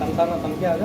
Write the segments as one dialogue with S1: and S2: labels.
S1: संसारमा छन् कि आज।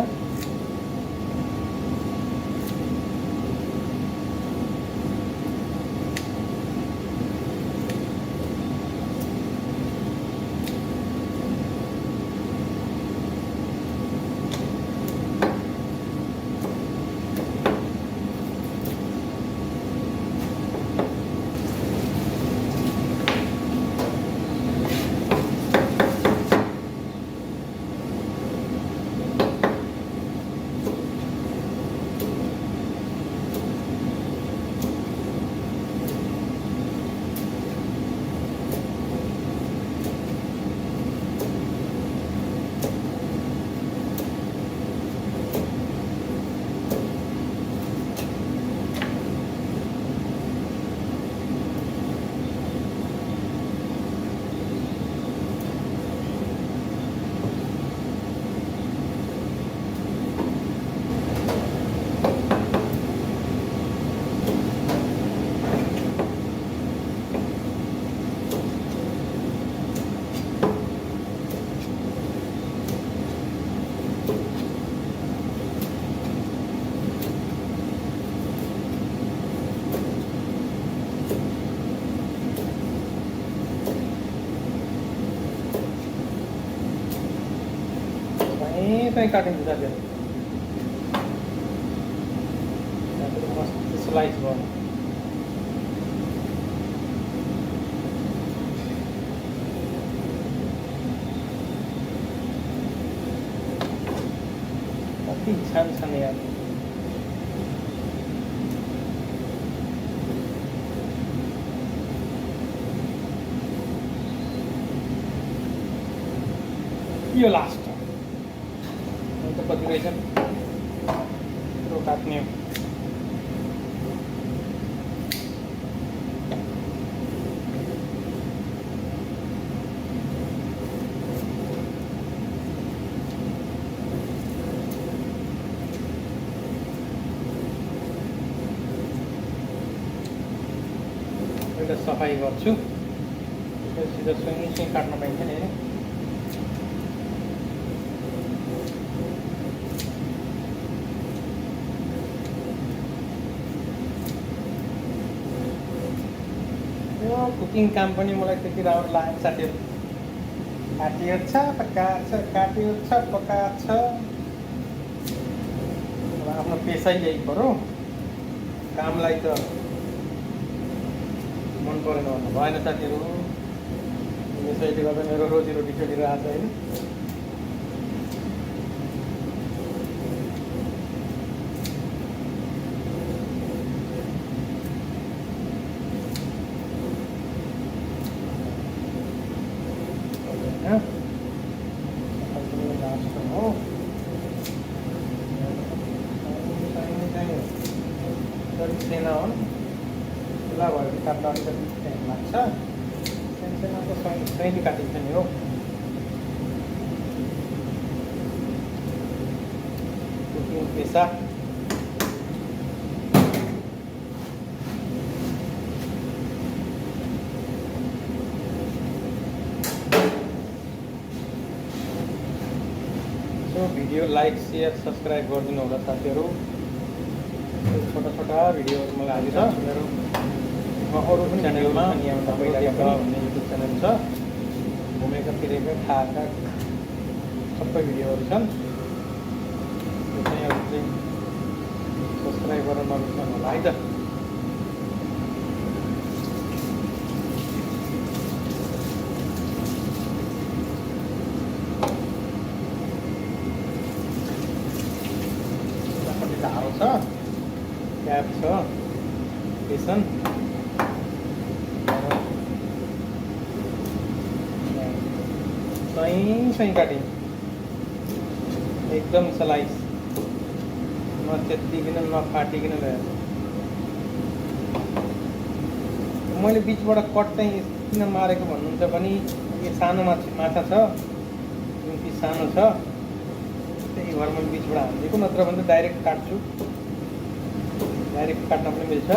S1: कहीं काटिन्छ साथीहरू। मस्त स्लाइस भयो। कति छान छन् यार। यो लास्ट कति रहेछ त्यो काट्ने हो। एउटा सफाइ गर्छु सिधा सुई काट्न पाइन्छ नि। कुकिङ काम पनि मलाई त्यति राम्रो लागेन साथीहरू। काटियो छ पकाएको छ, काटियो छ पकाएको छ। अब आफ्नो पेसै यही पऱ्यो। कामलाई त मन परेन भन्नु भएन साथीहरू। यसैले गर्दा मेरो रोजीरोटी चलिरहेको छ होइन। सेना हो खुला भयो भने काट्दा अलिकति टाइम लाग्छ। सेनाको सैनी काटिन्छ नि हो। कुकिङ पेसा so video like share subscribe गरिदिनु होला साथीहरू। छोटा छोटा भिडियोहरू मलाई हालिरहेको छु मेरो अरू पनि च्यानलमा। भन्ने युट्युब च्यानल छ। घुमेका फिरेका खाएका सबै भिडियोहरू छन्। त्यो चाहिँ अरू चाहिँ सब्सक्राइब गरेर नबिर्सनु होला है त। कति ढाडो छ, क्याप छ, बेसन सही काटेँ एकदम स्लाइस, नच्यात्तिकन नफाटिकन गयो। मैले बिचबाट कट चाहिँ किन मारेको भन्नुहुन्छ भने यो सानो माछा छ, जुन पिस सानो छ त्यही भएर मैले बिचबाट हालिदिएको। नत्र भने त डाइरेक्ट काट्छु, डाइरेक्ट काट्न पनि मिल्छ।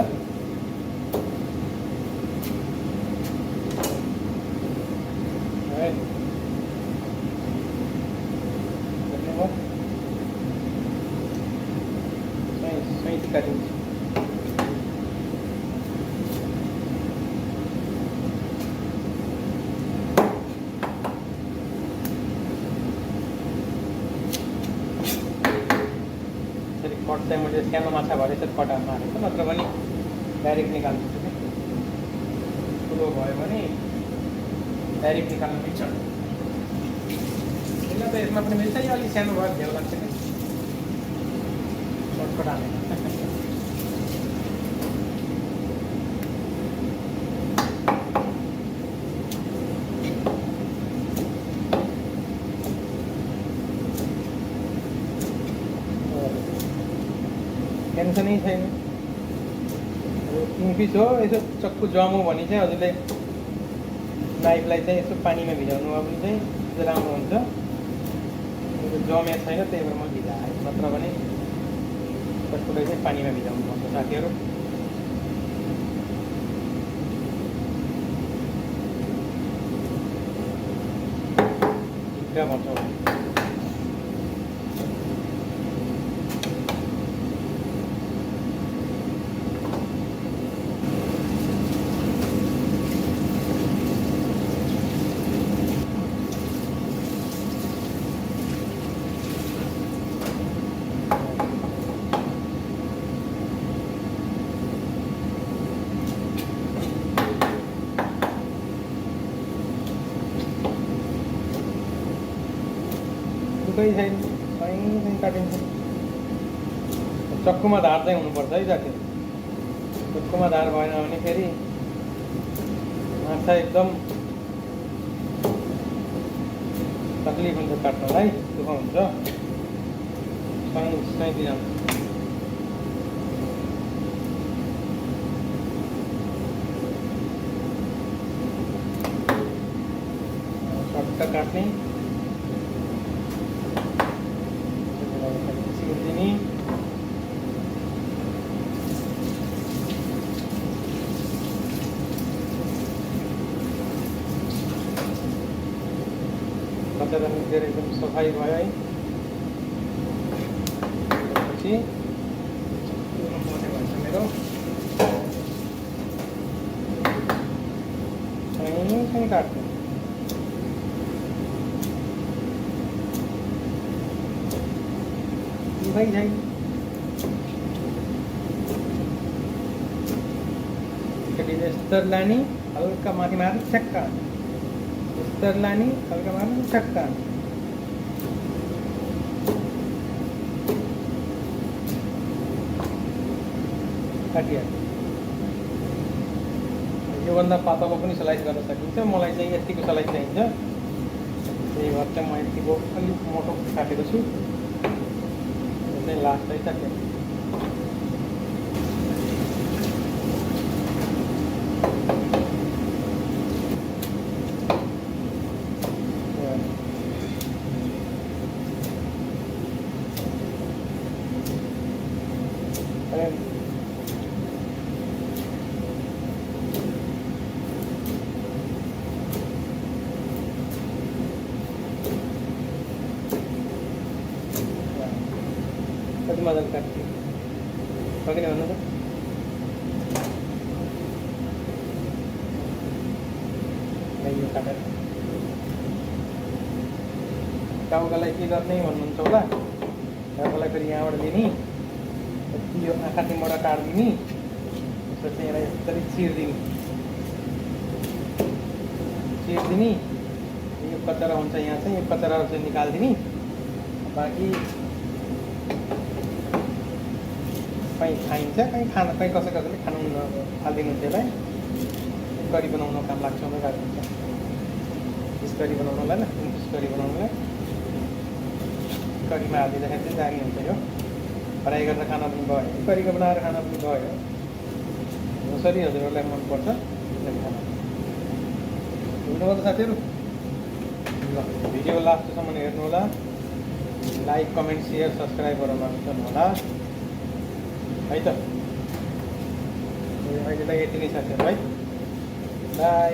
S1: है धन्यवाद। यति काटिन्छ। कट चाहिँ मैले सानो माछा भएर चाहिँ कटामा हालेको, नत्र पनि डाइरेक्ट निकाल्नु पर्छ। ठुलो भयो भने डाइरेक्ट निकाल्नु मिल्छ। किन त यसमा पनि मिल्छ, नि अलिक सानो भयो झ्याउ लाग्छ कि सर्टकट हालेको। टेन्सनै छैन। किङफिस हो, यसो चक्कु जम्यो भने चाहिँ हजुरले नाइफलाई चाहिँ यसो पानीमा भिजाउनु भयो भने चाहिँ राम्रो हुन्छ। जमेको छैन त्यही भएर म भिजाएँ, नत्र भने चक्कुलाई चाहिँ पानीमा भिजाउनु पर्छ साथीहरू। ढिक्का भन्छ। दुःखै छैन, कहीँ काटिन्छ। चक्कुमा धार चाहिँ हुनुपर्छ है साथी। चक्कुमा धार भएन भने फेरि माछा एकदम तक्लिफ हुन्छ काट्नलाई, दुःख हुन्छ। सही जान्छ। सर्टकट काट्ने सिर्दिने। कचरा निस्केर एकदम सफाइ भयो है। पछि भन्छ मेरो कहीँ काट्नु। भाई जाए स्तर लाने हल्का माथि मार्नु छक्का, स्तर लाने हल्का मार्नु छक्का। काटिया योभन्दा पातलो पनि स्लाइस गर्न सकिन्छ। मलाई चाहिँ यतिको स्लाइस चाहिन्छ, त्यही भएर चाहिँ म यतिको अलिक मोटो काटेको छु। लास्ट है तक कति मजाले काट्थ्यो। सकिने भन्नु त यो काटेर टाउकालाई के गर्ने भन्नुहुन्छ होला। टाउकालाई फेरि यहाँबाट लिने, यो आँखा तिनबाट काटिदिने, त्यसपछि यसलाई यसरी चिर्दिने। यो कचरा हुन्छ यहाँ चाहिँ, यो कचराहरू चाहिँ निकालिदिने। बाँकी कहीँ खाइन्छ, कहीँ कसैले खानु हालिदिनुहुन्छ। यसलाई करी बनाउन काम लाग्छ, गाडिन्छ फिस करी बनाउनलाई, फिस करी बनाउनलाई करीमा हालिदिँदाखेरि चाहिँ दामी हुन्छ। यो फ्राई गरेर खाना पनि भयो, करीको बनाएर खाना पनि भयो। जसरी हजुरहरूलाई मनपर्छ त्यसरी खाना बुझ्नुभयो त साथीहरू। ल भिडियो लास्टसम्म हेर्नु होला। लाइक कमेन्ट सेयर सब्सक्राइब गर्न नबिर्सनु होला है त। अहिलेलाई यति नै साथीहरू है, बाई।